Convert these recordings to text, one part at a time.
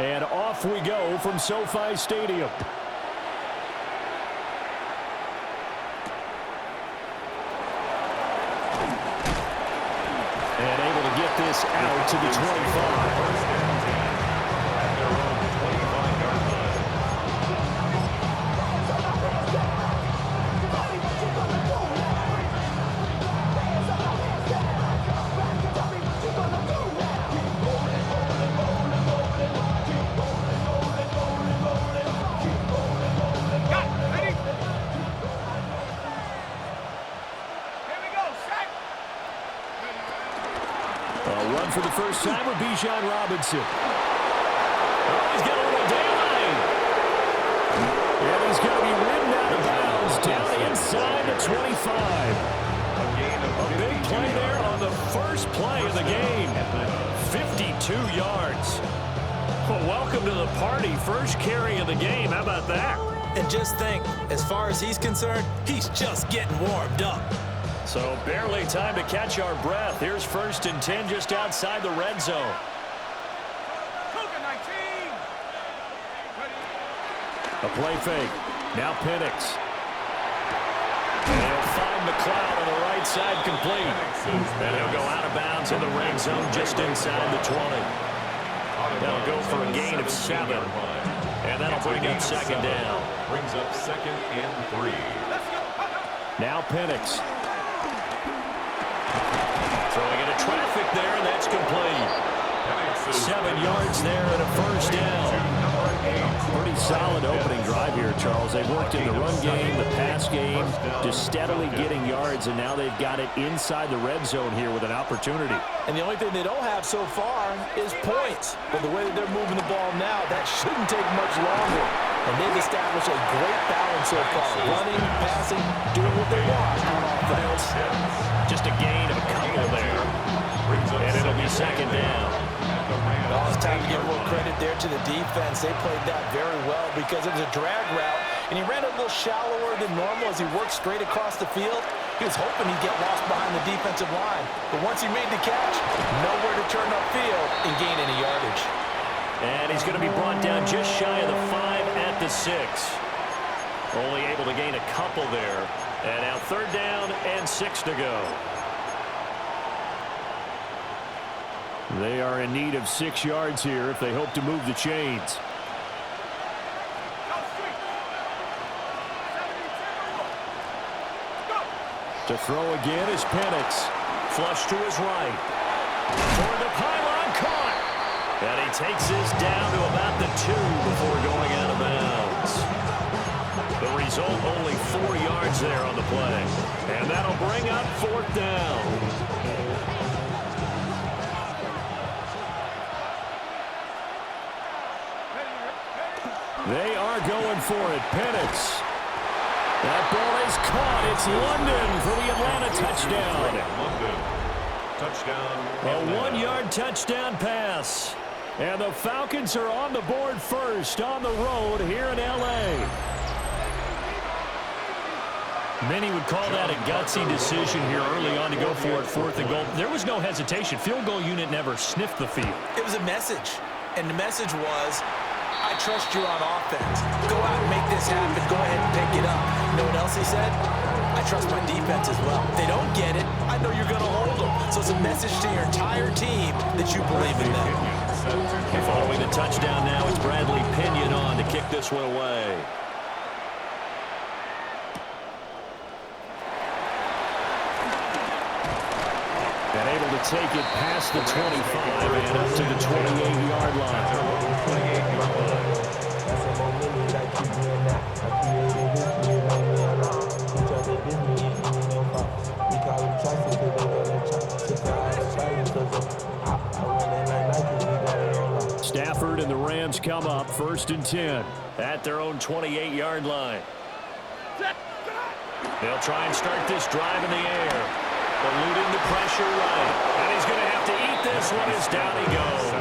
And off we go from SoFi Stadium. And able to get this out to the 25. For the first time with Bijan Robinson. Oh, he's got a little daylight. And he's going to be ridden out of bounds down inside the 25. A big play there on the first play of the game. 52 yards. Well, welcome to the party. First carry of the game. How about that? And just think, as far as he's concerned, he's just getting warmed up. So barely time to catch our breath. Here's 1st and 10 just outside the red zone. A play fake. Now Penix. And he'll find McLeod on the right side complete. And he'll go out of bounds in the red zone just inside the 20. That'll go for a gain of 7. And that'll bring up 2nd down. Brings up 2nd and 3. Now Penix. Throwing into traffic there, and that's complete. 7 yards there and a 1st down. Pretty solid opening drive here, Charles. They've worked in the run game, the pass game, just steadily getting yards, and now they've got it inside the red zone here with an opportunity. And the only thing they don't have so far is points. But the way that they're moving the ball now, that shouldn't take much longer. And they've established a great balance so far. Running, passing, doing what they want on offense. Just a gain of a couple there. And it'll be 2nd down. Well, it's time to give more credit there to the defense. They played that very well because it was a drag route, and he ran a little shallower than normal as he worked straight across the field. He was hoping he'd get lost behind the defensive line. But once he made the catch, nowhere to turn upfield and gain any yardage. And he's going to be brought down just shy of the 5 at the 6. Only able to gain a couple there. And now 3rd down and 6 to go. They are in need of 6 yards here if they hope to move the chains. To throw again is Penix. Flush to his right. For the pylon, caught. And he takes this down to about the 2 before going out of bounds. The result, only 4 yards there on the play. And that'll bring up 4th down. They are going for it. Penix. That ball is caught. It's London for the Atlanta touchdown. A 1-yard touchdown pass. And the Falcons are on the board first on the road here in L.A. Many would call that a gutsy decision here early on to go for it, 4th and goal. There was no hesitation. Field goal unit never sniffed the field. It was a message. And the message was, I trust you on offense. Go out and make this happen. Go ahead and pick it up. You know what else he said? I trust my defense as well. If they don't get it, I know you're going to hold them. So it's a message to your entire team that you believe in them. Following the touchdown now, it's Bradley Pinion on to kick this one away. And able to take it past the 25 and up to the 28-yard line. Stafford and the Rams come up 1st and 10 at their own 28-yard line. They'll try and start this drive in the air. Eluding the pressure right. And he's going to have to eat this one as down he goes.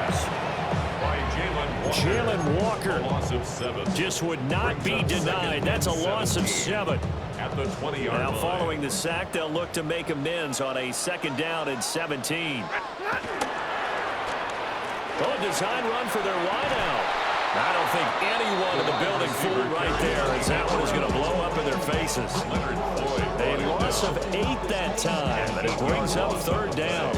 Jalen Walker. Loss of 7. Just would not be denied. That's a loss of 7. At the 20-yard line. Now following the sack, they'll look to make amends on a 2nd down and 17. Oh, a design run for their wideout. I don't think anyone in the building fooled right there, as that one is going to blow up in their faces. A loss of 8 that time, and it brings up third down.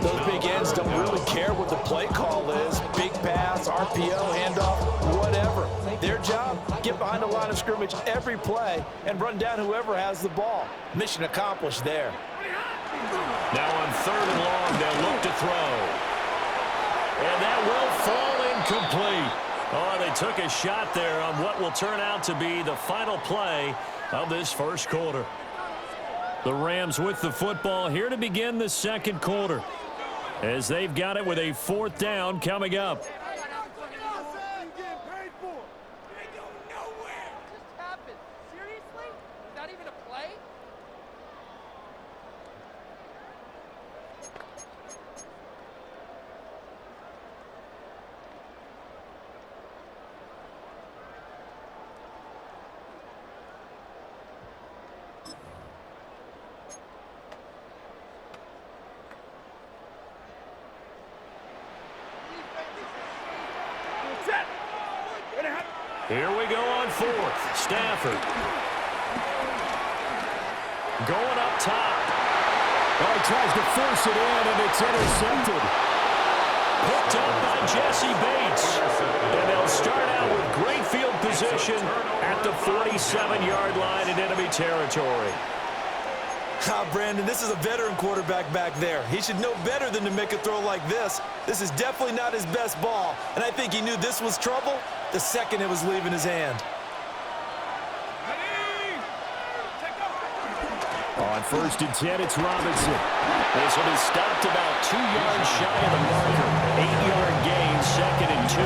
Those big ends don't really care what the play call is. Big pass, RPO, handoff, whatever. Their job, get behind the line of scrimmage every play and run down whoever has the ball. Mission accomplished there. Now on third and long, they'll look to throw. And that will fall incomplete. Oh, they took a shot there on what will turn out to be the final play of this first quarter. The Rams with the football here to begin the second quarter, as they've got it with a fourth down coming up. Here we go on fourth. Stafford. Going up top. Oh, he tries to force it in, and it's intercepted. Picked up by Jesse Bates. And they'll start out with great field position at the 47-yard line in enemy territory. Brandon, this is a veteran quarterback back there. He should know better than to make a throw like this. This is definitely not his best ball, and I think he knew this was trouble the second it was leaving his hand. On first and 10, it's Robinson. This will be stopped about 2 yards shy of the marker. 8-yard gain, second and 2.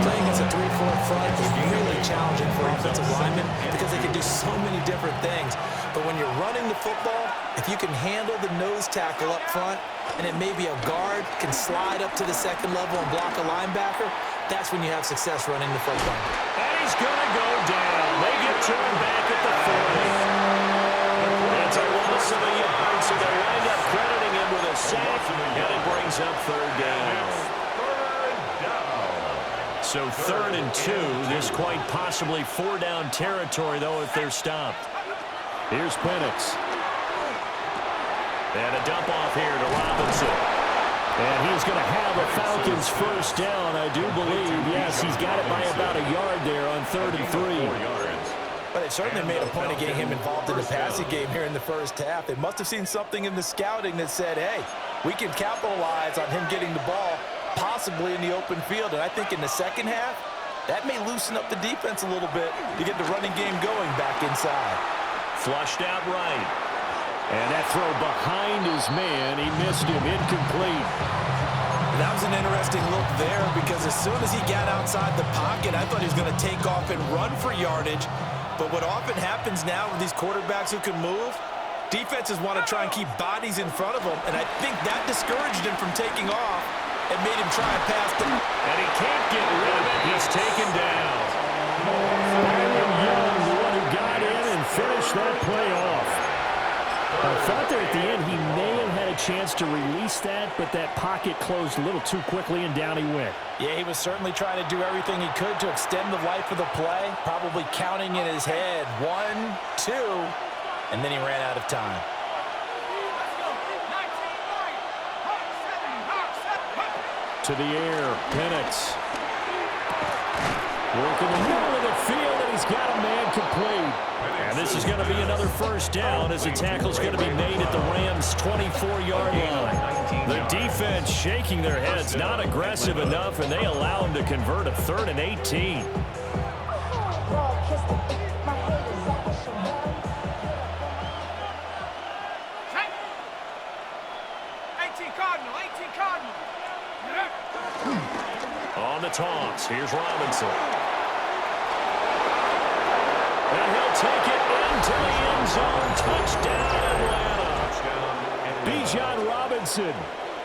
Playing as a 3-4 front is really challenging for offensive linemen because they can do so many different things. But when you're running the football, if you can handle the nose tackle up front, and it may be a guard can slide up to the second level and block a linebacker, that's when you have success running the football. And he's going to go down. They get turned back at the 40. It's a loss of a yard, so they wind up crediting him with a sack, and it brings up third down. So third and 2, this quite possibly 4-down territory, though, if they're stopped. Here's Penix. And a dump off here to Robinson. And he's going to have a Falcons first down, I do believe. Yes, he's got it by about a yard there on third and 3. But they certainly made a point of getting him involved in the passing game here in the first half. They must have seen something in the scouting that said, hey, we can capitalize on him getting the ball possibly in the open field. And I think in the second half, that may loosen up the defense a little bit to get the running game going back inside. Flushed out right. And that throw behind his man, he missed him, incomplete. That was an interesting look there because as soon as he got outside the pocket, I thought he was going to take off and run for yardage. But what often happens now with these quarterbacks who can move, defenses want to try and keep bodies in front of them, and I think that discouraged him from taking off and made him try and pass them. And he can't get rid of it. He's taken down. Young, the one who got in and finished that play off. I thought there at the end he may have had a chance to release that, but that pocket closed a little too quickly, and down he went. Yeah, he was certainly trying to do everything he could to extend the life of the play, probably counting in his head 1, 2, and then he ran out of time. To the air, Penix. Working the middle of the field, and he's got a man complete. And this is going to be another first down as the tackle's going to be made at the Rams' 24-yard line. The defense shaking their heads, not aggressive enough, and they allow him to convert a 3rd and 18. On the toss, here's Robinson. And he'll take it into the end zone. Touchdown, Atlanta. Bijan Robinson.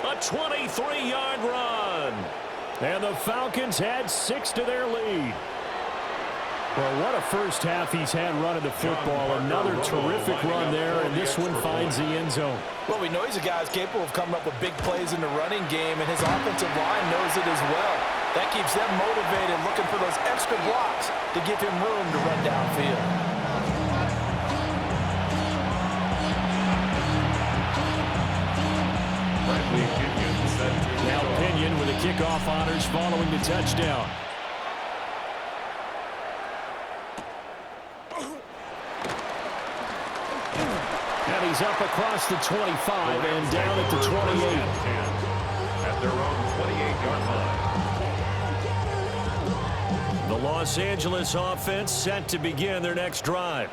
A 23-yard run. And the Falcons had 6 to their lead. Well, what a first half he's had running the football. Another terrific run there, and this one finds the end zone. Well, we know he's a guy who's capable of coming up with big plays in the running game, and his offensive line knows it as well. That keeps them motivated, looking for those extra blocks to give him room to run downfield. Now Pinion with the kickoff honors following the touchdown. And he's up across the 25 and down at the 28. At their own 28-yard line. The Los Angeles offense set to begin their next drive.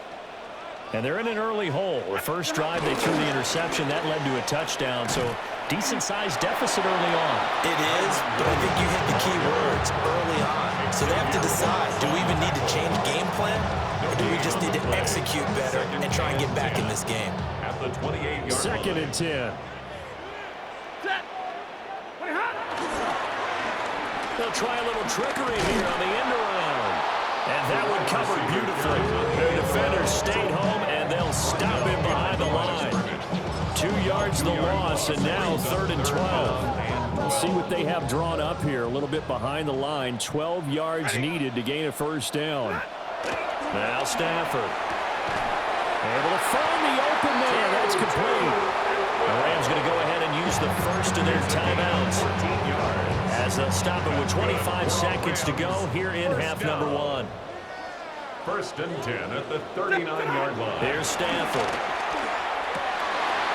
And they're in an early hole. The first drive, they threw the interception. That led to a touchdown, so decent-sized deficit early on. It is, but I think you hit the key words early on. So they have to decide, do we even need to change game plan, or do we just need to execute better and try and get back in this game? At the 28-yard line. Second and 10. They'll try a little trickery here on the end around. And that one covered beautifully. The defenders stayed home, and they'll stop him behind the line. 2 yards the loss, and now 3rd and 12. We'll see what they have drawn up here. A little bit behind the line. 12 yards needed to gain a first down. Now Stafford. Able to find the open man. That's complete. The Rams going to go ahead and use the first of their timeouts, as they'll stop it with 25 seconds to go here in half number 1. 1st and 10 at the 39-yard line. Here's Stafford.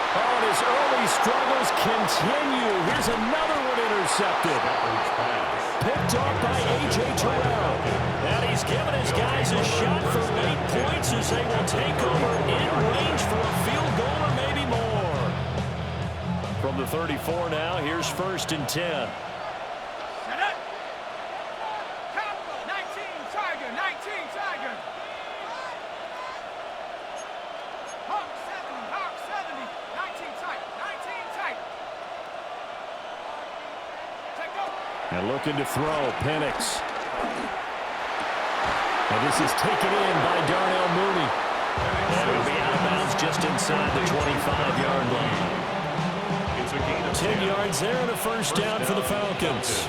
Oh, and his early struggles continue. Here's another one intercepted. Picked off by A.J. Terrell. And he's giving his guys a shot for 8 points as they will take over in range for a field goal or maybe more. From the 34 now, here's 1st and 10. And looking to throw, Penix. And this is taken in by Darnell Mooney. And it'll be out of bounds just inside the 25-yard line. It's a gain of 10 yards there and a first down for the Falcons.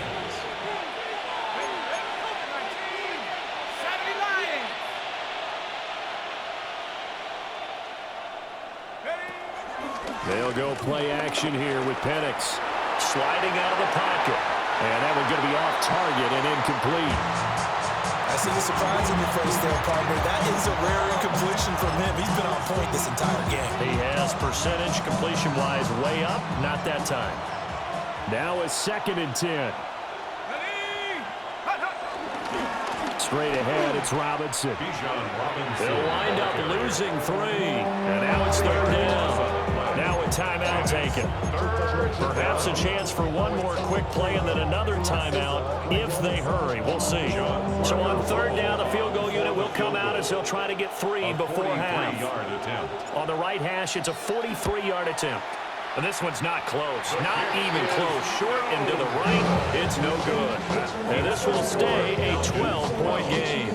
They'll go play action here with Penix. Sliding out of the pocket. And that one going to be off target and incomplete. I see the surprise in your face there, partner. That is a rare incompletion from him. He's been on point this entire game. He has percentage completion-wise way up. Not that time. Now a 2nd and 10. Straight ahead, it's Robinson. They'll wind up losing 3. And now it's 3rd down. Now a timeout taken. Perhaps a chance for one more quick play and then another timeout if they hurry. We'll see. So on 3rd down, the field goal unit will come out as they'll try to get 3 before half. On the right hash, it's a 43-yard attempt. And this one's not close. Not even close. Short and to the right, it's no good. And this will stay a 12-point game.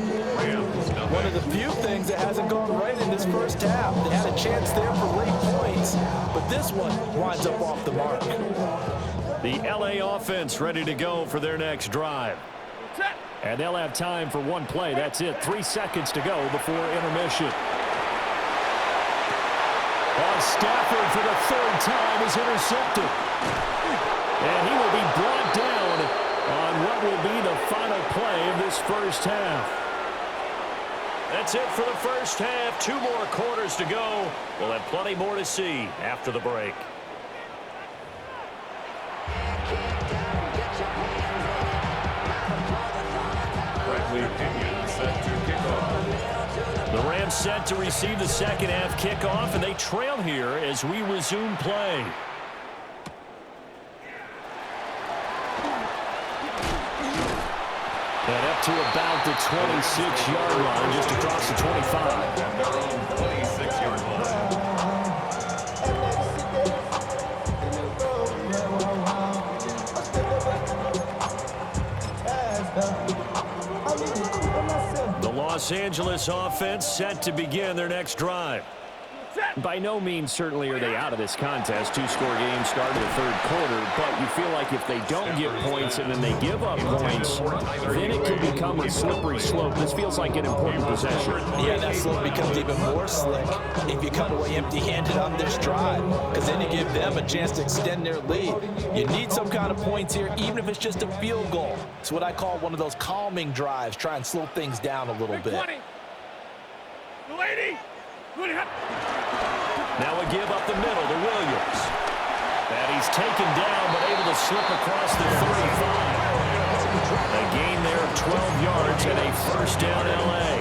One of the few things that hasn't gone right in this first half. They had a chance there for late points, but this one winds up off the mark. The L.A. offense ready to go for their next drive. And they'll have time for one play. That's it. 3 seconds to go before intermission. Stafford for the 3rd time is intercepted. And he will be brought down on what will be the final play of this first half. That's it for the first half. 2 more quarters to go. We'll have plenty more to see after the break. The Rams set to receive the second half kickoff, and they trail here as we resume play. And up to about the 26-yard line, just across the 25. Their own 26-yard line. The Los Angeles offense set to begin their next drive. By no means certainly are they out of this contest. Two-score game started the third quarter, but you feel like if they don't get points and then they give up points, then it can become a slippery slope. This feels like an important possession. Yeah, that slope becomes even more slick if you come away empty-handed on this drive, because then you give them a chance to extend their lead. You need some kind of points here, even if it's just a field goal. It's what I call one of those calming drives, try and slow things down a little bit. Now a give up the middle to Williams. And he's taken down, but able to slip across the 35. A gain there of 12 yards and a first down L.A.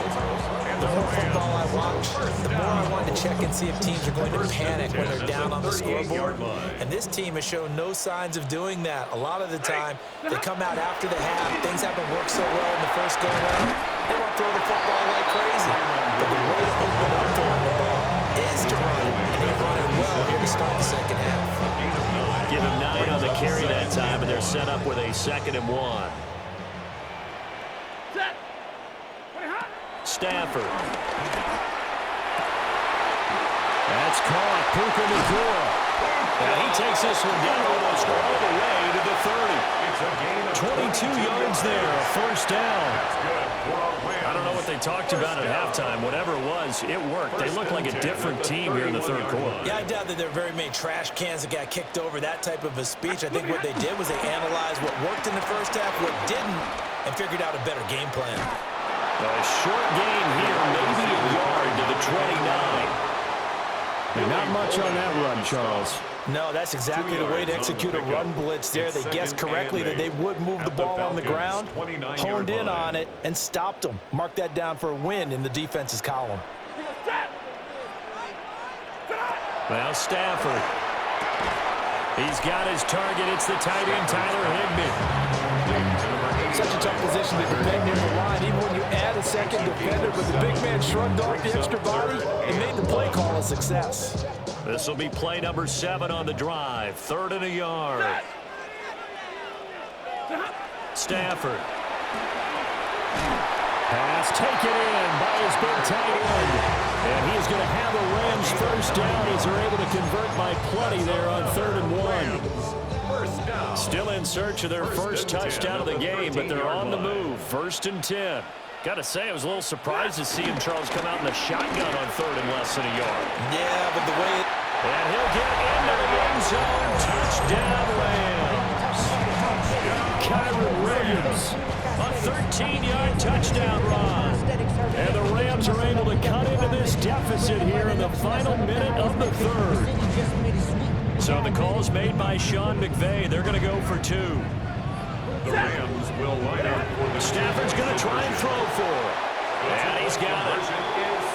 The more football I watch, the more I want to check and see if teams are going to panic when they're down on the scoreboard. And this team has shown no signs of doing that. A lot of the time, they come out after the half. Things haven't worked so well in the first go-around. They want to throw the football like crazy. But the way to open up to run the ball is to run it. And they've run it well here to start the second half. Give him 9 on the carry that time, and they're set up with a 2nd and 1. Stafford. That's caught. Puka Nacua. And he takes this one down almost all the way to the 30. 22 yards there, a first down. I don't know what they talked about at halftime. Whatever it was, it worked. They look like a different team here in the third quarter. Yeah, I doubt that there are very many trash cans that got kicked over, that type of a speech. I think what they did was they analyzed what worked in the first half, what didn't, and figured out a better game plan. A short gain here, maybe a yard to the 29. And not much on that run, Charles. No, that's exactly the way to execute a run blitz there. They guessed correctly that they would move the ball on the ground, honed in on it, and stopped them. Mark that down for a win in the defense's column. Now Stafford. He's got his target. It's the tight end, Tyler Higbee. Such a tough position to defend near the line, even when you add a second defender, but the big man shrugged off the extra body and made the play call a success. This will be play number 7 on the drive. 3rd and a yard. Stafford. Pass taken in by his big tight end. And he's going to have the Rams first down as they're able to convert by plenty there on 3rd and 1. Still in search of their first touchdown of the game, but they're on the move. 1st and 10. Got to say, I was a little surprised to see him, Charles, come out in the shotgun on 3rd and less than a yard. Yeah, but the way and he'll get into the end zone. Touchdown, Rams. Kyron Williams, a 13-yard touchdown run. And the Rams are able to cut into this deficit here in the final minute of the 3rd. So the call's made by Sean McVay. They're going to go for 2. The Rams will line up for the Stafford's going to try and throw for it. And he's got it.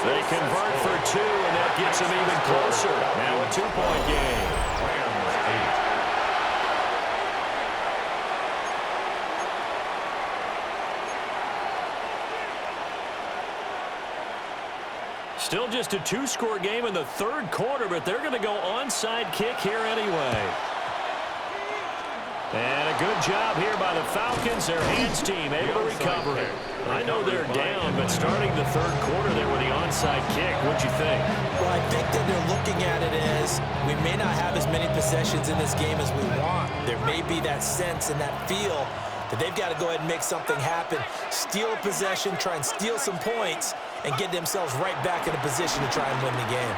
They convert for 2, and that gets them even closer. Now a 2-point game. Still just a 2-score game in the 3rd quarter, but they're going to go onside kick here anyway. And a good job here by the Falcons. Their hands team able to recover it. I know they're down, but starting the 3rd quarter there with the onside kick, what'd you think? Well, I think that they're looking at it as we may not have as many possessions in this game as we want. There may be that sense and that feel that they've got to go ahead and make something happen. Steal a possession, try and steal some points, and get themselves right back in a position to try and win the game.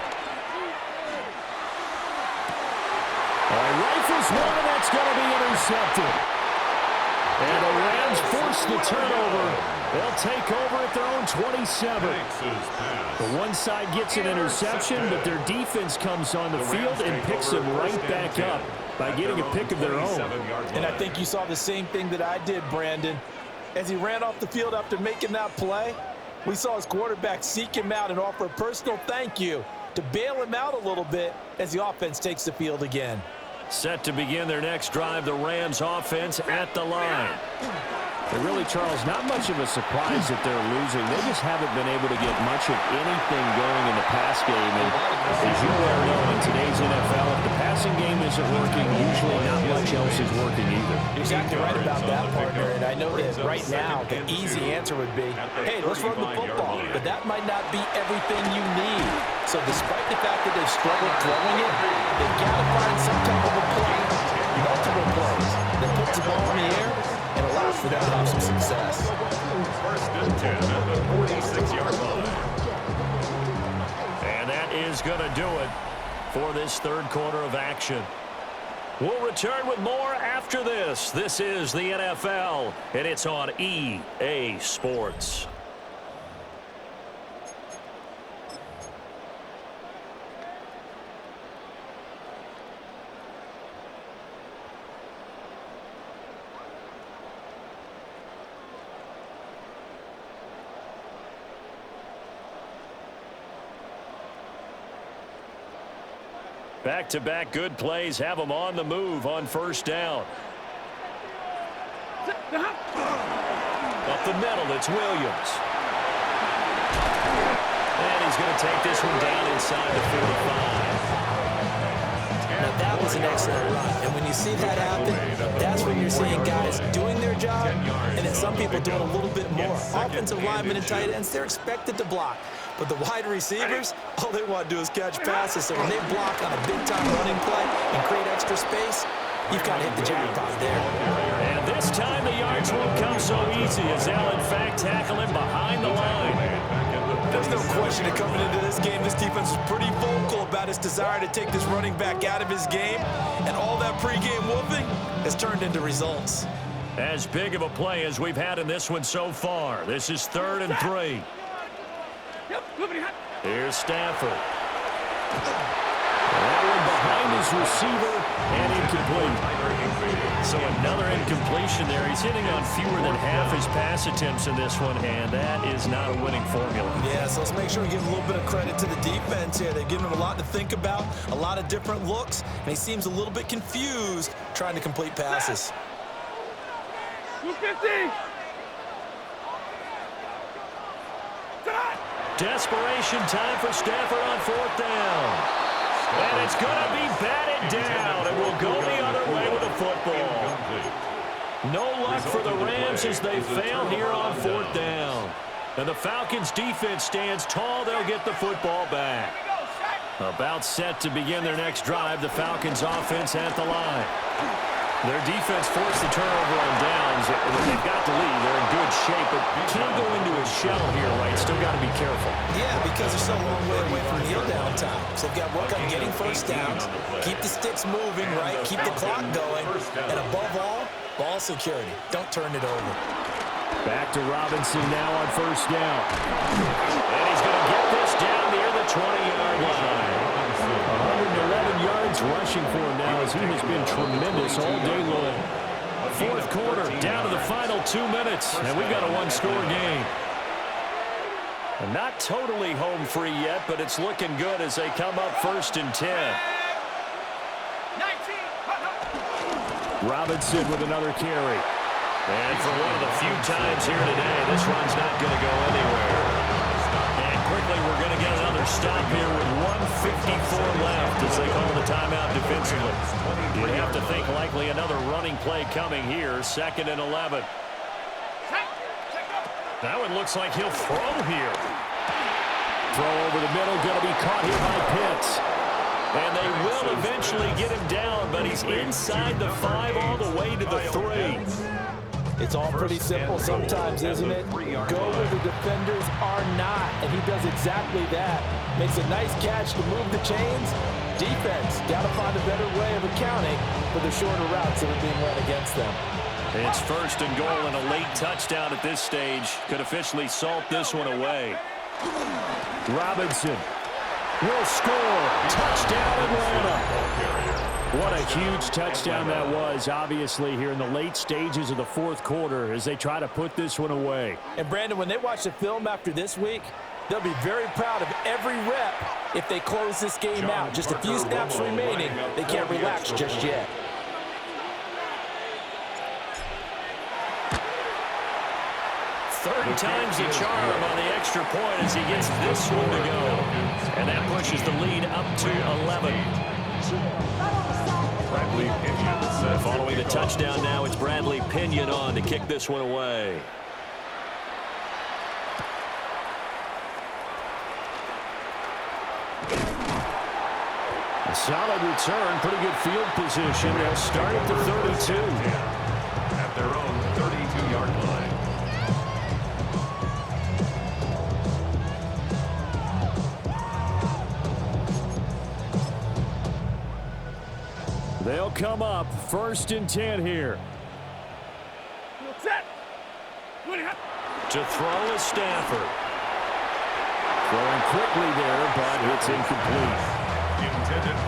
Rifles one, and that's going to be intercepted. And the Rams force the turnover. They'll take over at their own 27. The one side gets an interception, but their defense comes on the field and picks them right back up by getting a pick of their own. And I think you saw the same thing that I did, Brandon. As he ran off the field after making that play, we saw his quarterback seek him out and offer a personal thank you to bail him out a little bit as the offense takes the field again. Set to begin their next drive, the Rams offense at the line. And really, Charles, not much of a surprise that they're losing. They just haven't been able to get much of anything going in the pass game. And as you well know, in today's NFL, if the passing game isn't working, usually not much else is working either. You're exactly right about that, partner. And I know that right now the easy answer would be, hey, let's run the football. But that might not be everything you need. So despite the fact that they've struggled throwing it, they've got to find some type of a play, multiple plays, that puts the ball in the air and allows for them to have some success. First and 10 at the 46-yard line. And that is going to do it for this third quarter of action. We'll return with more after this. This is the NFL, and it's on EA Sports. Back-to-back good plays have them on the move on first down. Up the middle, it's Williams. And he's going to take this one down inside the 45. Now, that was an excellent run. And when you see that happen, that's when you're seeing guys doing their job and then some people doing a little bit more. Offensive linemen and tight ends, they're expected to block. But the wide receivers, all they want to do is catch passes. So when they block on a big-time running play and create extra space, you've got to hit the jackpot there. And this time the yards won't come so easy as they'll, in fact, tackle him behind the line. There's no question that coming into this game, this defense was pretty vocal about its desire to take this running back out of his game. And all that pregame whooping has turned into results. As big of a play as we've had in this one so far. This is 3rd and 3. Here's Stafford. That one behind his receiver and incomplete. So another incompletion there. He's hitting on fewer than half his pass attempts in this one, and that is not a winning formula. Yeah, so let's make sure we give a little bit of credit to the defense here. They've given him a lot to think about, a lot of different looks, and he seems a little bit confused trying to complete passes. 250. Desperation time for Stafford on 4th down. And it's going to be batted down, and we'll go the other way with the football. No luck for the Rams as they fail here on 4th down. And the Falcons' defense stands tall. They'll get the football back. About set to begin their next drive, the Falcons' offense at the line. Their defense forced the turnover on downs. They've got the lead. They're in good shape, but can't go into a shell here, right? Still got to be careful. Yeah, because they're so long way away from kneel down time. So they've got to work on getting first downs, keep the sticks moving, right? Keep the clock going. And above all, ball security. Don't turn it over. Back to Robinson now on first down. And he's going to get this down near the 20-yard line. 111 yards rushing for him now as he has been tremendous all day long. 4th quarter, down to the final 2 minutes, and we've got a one-score game. And not totally home free yet, but it's looking good as they come up 1st and 10. Robinson with another carry. And for one of the few times here today, this run's not going to go anywhere. And quickly, we're going to get another stop here with 1:54 left as they call the timeout defensively. You'd have to think likely another running play coming here, 2nd and 11. Now it looks like he'll throw here. Throw over the middle, going to be caught here by Pitts. And they will eventually get him down, but he's inside the 5 all the way to the 3. It's all pretty simple sometimes, isn't it? Go where the defenders are not, and he does exactly that. Makes a nice catch to move the chains. Defense, got to find a better way of accounting for the shorter routes that are being run against them. It's 1st and goal, and a late touchdown at this stage could officially salt this one away. Robinson will score. Touchdown, Atlanta. What a huge touchdown that was, obviously, here in the late stages of the 4th quarter as they try to put this one away. And, Brandon, when they watch the film after this week, they'll be very proud of every rep if they close this game out. Just a few snaps remaining. They can't relax just yet. Third time's the charm on the extra point as he gets this one to go. And that pushes the lead up to 11. Bradley Pinion sets Following the touchdown now, it's Bradley Pinion on to kick this one away. A solid return, pretty good field position. They'll start at the 32. at their own 32-yard line. They'll come up 1st and 10 here. To throw is Stafford. Throwing quickly there, but it's incomplete.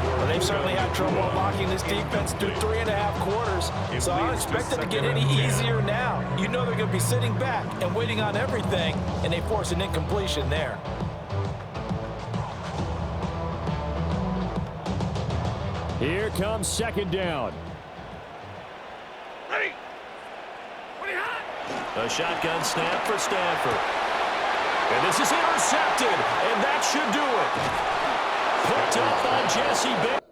Well, they've certainly had trouble unlocking this defense through 3.5 quarters, so I don't expect it to get any easier now. You know they're going to be sitting back and waiting on everything, and they force an incompletion there. Here comes 2nd down. A shotgun snap for Stafford. And this is intercepted, and that should do it. Picked up by Jesse Bates.